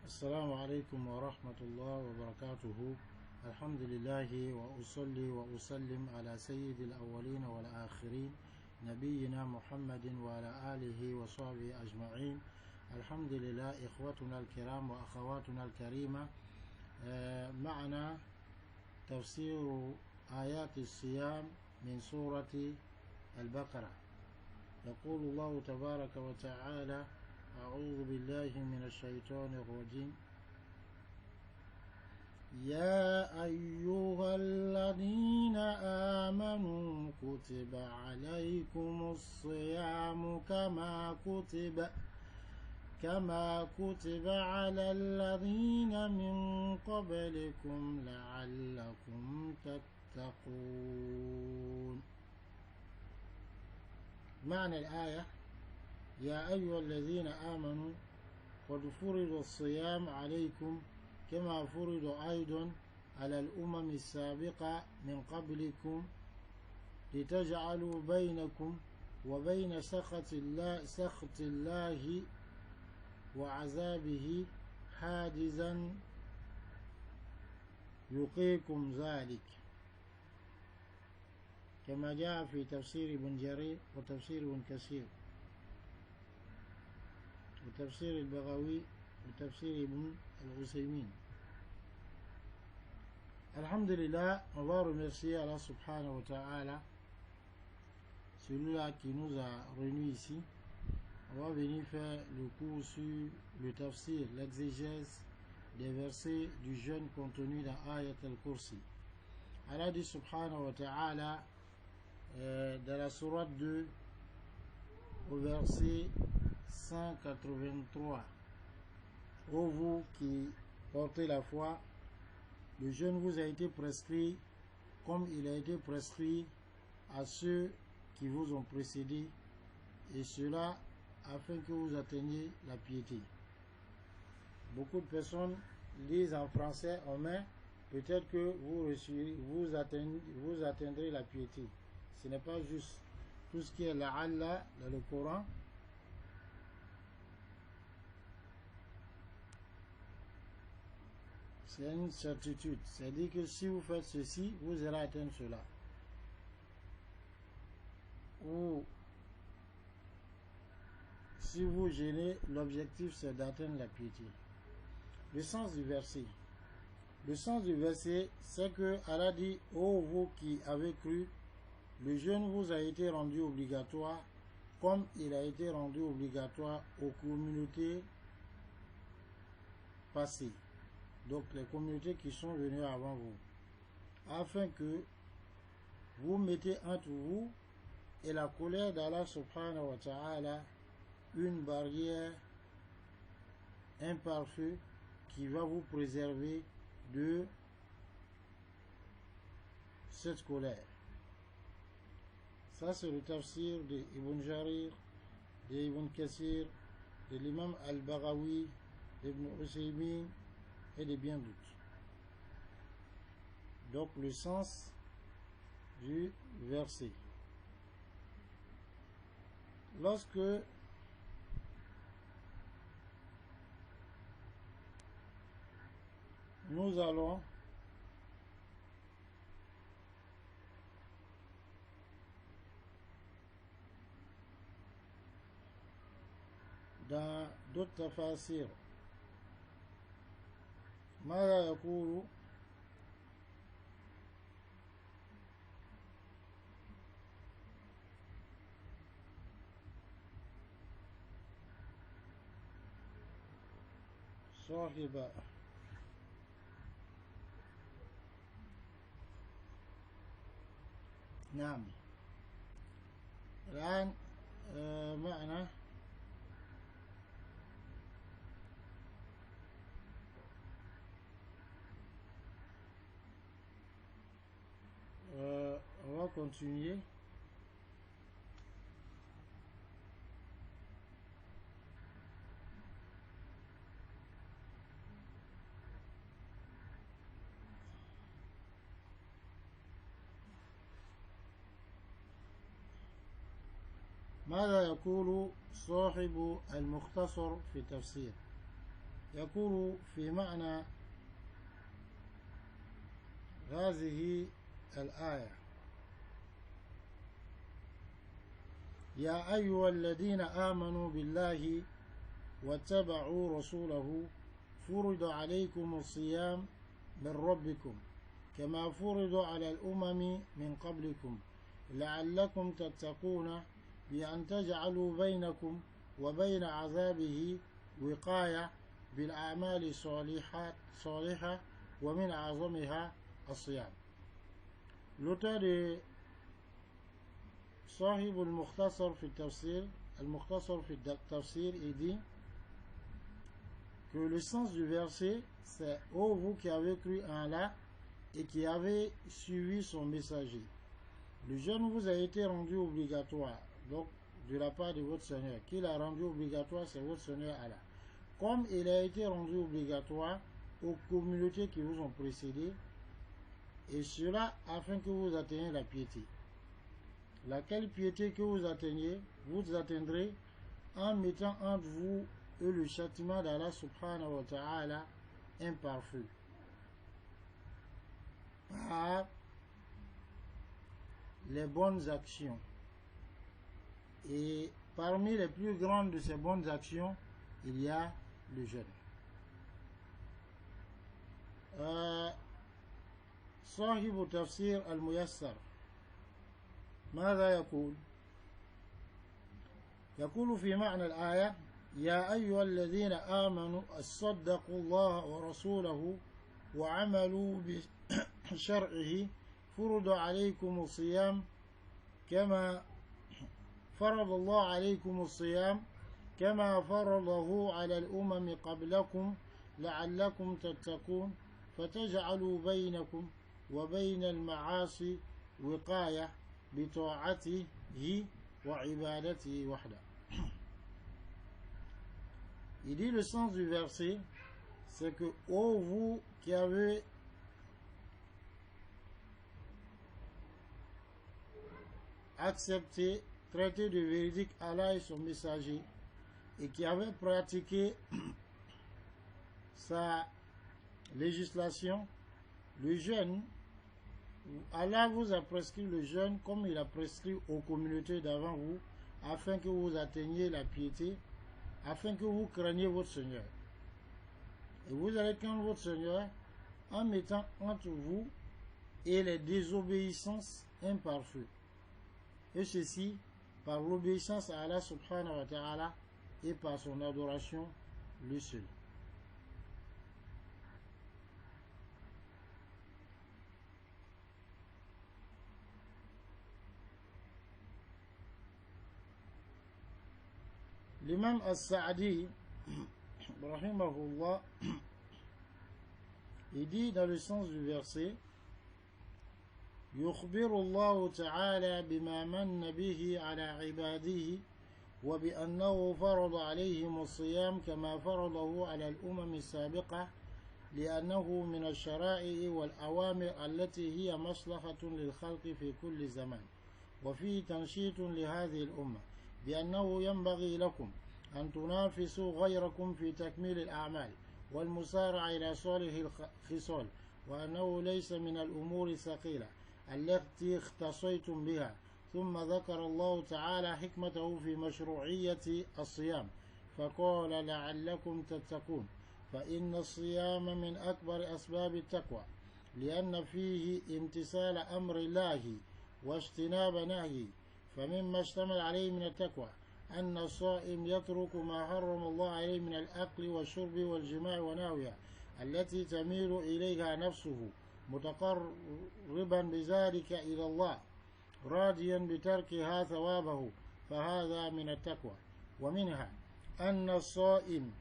السلام عليكم ورحمة الله وبركاته. الحمد لله وأصلي وأسلم على سيد الأولين والآخرين نبينا محمد وعلى آله وصحبه أجمعين. الحمد لله إخوتنا الكرام وأخواتنا الكريمة، معنا تفسير آيات الصيام من سورة البقرة. يقول الله تبارك وتعالى: أعوذ بالله من الشيطان الرجيم. يا أيها الذين آمنوا كتب عليكم الصيام كما كتب على الذين من قبلكم لعلكم تتقون. معنى الآية: يا أيها الذين آمنوا قد فرض الصيام عليكم كما فرض أيضا على الأمم السابقة من قبلكم لتجعلوا بينكم وبين سخط الله وعذابه حاجزا يقيكم ذلك، كما جاء في تفسير ابن جرير وتفسير ابن كثير وتفسير البغوي وتفسير ابن العثيمين. Alhamdulillah, on va remercier Allah subhanahu wa ta'ala, celui-là qui nous a réunis ici. On va venir faire le cours sur le tafsir, l'exégèse des versets du jeûne contenu dans Ayat al-Kursi. Allah dit subhanahu wa ta'ala dans la sourate 2 au verset 183: Ô vous qui portez la foi, le jeûne vous a été prescrit comme il a été prescrit à ceux qui vous ont précédés, et cela afin que vous atteigniez la piété. Beaucoup de personnes lisent en français en main, peut-être que vous atteindrez la piété. Ce n'est pas juste. Tout ce qui est la'alla dans le Coran, c'est une certitude. C'est-à-dire que si vous faites ceci, vous allez atteindre cela. Ou si vous jeûnez, l'objectif c'est d'atteindre la piété. Le sens du verset. Le sens du verset, c'est que Allah dit: ô vous qui avez cru, le jeûne vous a été rendu obligatoire comme il a été rendu obligatoire aux communautés passées. Donc les communautés qui sont venues avant vous, afin que vous mettez entre vous et la colère d'Allah subhanahu wa ta'ala une barrière, un pare-feu qui va vous préserver de cette colère. Ça c'est le tafsir de Ibn Jarir, de Ibn Kathir, de l'imam al-Baghawi, d'Ibn Usaymin et de bien d'autres. Donc le sens du verset. Lorsque nous allons dans d'autres tafasirs, ماذا يقول صاحب نعم. الآن معنا on va continuer. ماذا يقول صاحب المختصر في تفسير؟ يقول في معنى هذه الآية: يا أيها الذين آمنوا بالله واتبعوا رسوله فرض عليكم الصيام من ربكم كما فرض على الأمم من قبلكم لعلكم تتقون بأن تجعلوا بينكم وبين عذابه وقاية بالأعمال الصالحة ومن أعظمها الصيام. L'auteur de Sahib al-Mukhtasar fi Tafsir, al-Mukhtasar fi Tafsir, il dit que le sens du verset, c'est « Ô vous qui avez cru en Allah et qui avez suivi son messager, le jeûne vous a été rendu obligatoire, donc de la part de votre Seigneur. Qui l'a rendu obligatoire, c'est votre Seigneur Allah. Comme il a été rendu obligatoire aux communautés qui vous ont précédé, et cela afin que vous atteigniez la piété. Laquelle piété que vous atteignez, vous atteindrez en mettant entre vous et le châtiment d'Allah subhanahu wa ta'ala imparfait. Par les bonnes actions. Et parmi les plus grandes de ces bonnes actions, il y a le jeûne. صاحب تفسير الميسر ماذا يقول؟ يقول في معنى الآية: يا أيها الذين آمنوا صدقوا الله ورسوله وعملوا بشرعه فرض عليكم الصيام كما فرض الله عليكم الصيام كما فرضه على الأمم قبلكم لعلكم تتقون فتجعلوا بينكم وبين المعاصي وقاية بطاعته وعبادته وحده. Il dit le sens du verset, c'est que ô vous qui avez accepté, traité de véridique Allah et son messager, et qui avez pratiqué sa législation, le jeûne, Allah vous a prescrit le jeûne comme il a prescrit aux communautés d'avant vous, afin que vous atteigniez la piété, afin que vous craigniez votre Seigneur. Et vous allez craindre votre Seigneur en mettant entre vous et les désobéissances imparfaites. Et ceci par l'obéissance à Allah subhanahu wa ta'ala et par son adoration lui seul. L'imam As-Sa'di, rahimahullah, il dit dans le sens du verset: يخبر الله تعالى بما من به على عباده وبأنه فرض عليهم الصيام كما فرضه على الأمم السابقة لأنه من الشرائع والأوامر التي هي مصلحة للخلق في كل زمان وفيه تنشيط لهذه الأمة بأنه ينبغي لكم أن تنافسوا غيركم في تكميل الأعمال والمسارعة إلى صالح الخصال وأنه ليس من الأمور الثقيلة التي اختصيتم بها. ثم ذكر الله تعالى حكمته في مشروعية الصيام فقال لعلكم تتقون فإن الصيام من أكبر أسباب التقوى لأن فيه امتثال أمر الله واجتناب نهيه فمما اشتمل عليه من التقوى أن الصائم يترك ما حرم الله عليه من الأكل والشرب والجماع ونحوها التي تميل إليها نفسه متقربا بذلك إلى الله راضيا بتركها ثوابه فهذا من التقوى. ومنها أن الصائم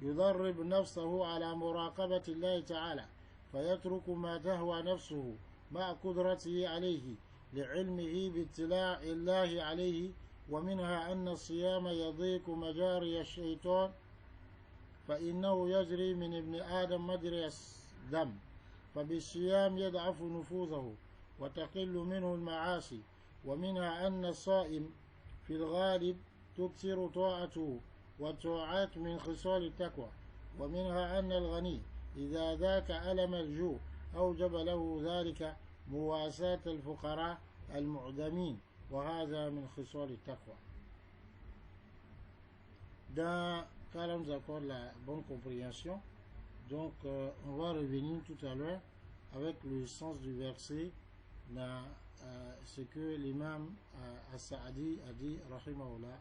يدرب نفسه على مراقبة الله تعالى فيترك ما تهوى نفسه مع قدرته عليه لعلمه باطلاع الله عليه. ومنها أن الصيام يضيق مجاري الشيطان فإنه يجري من ابن آدم مجرى الدم فبالصيام يضعف نفوذه وتقل منه المعاصي. ومنها أن الصائم في الغالب تكثر طاعته والطاعات من خصال التقوى ومنها أن الغني إذا ذاك ألم الجوع أوجب له ذلك مواساة الفقراء المعدمين وهذا من خصال التقوى. Dans cas là nous accorde la bonne compréhension, donc on va revenir tout à l'heure avec le sens du verset dans ce que l'imam As-Sa'di a dit rahimahullah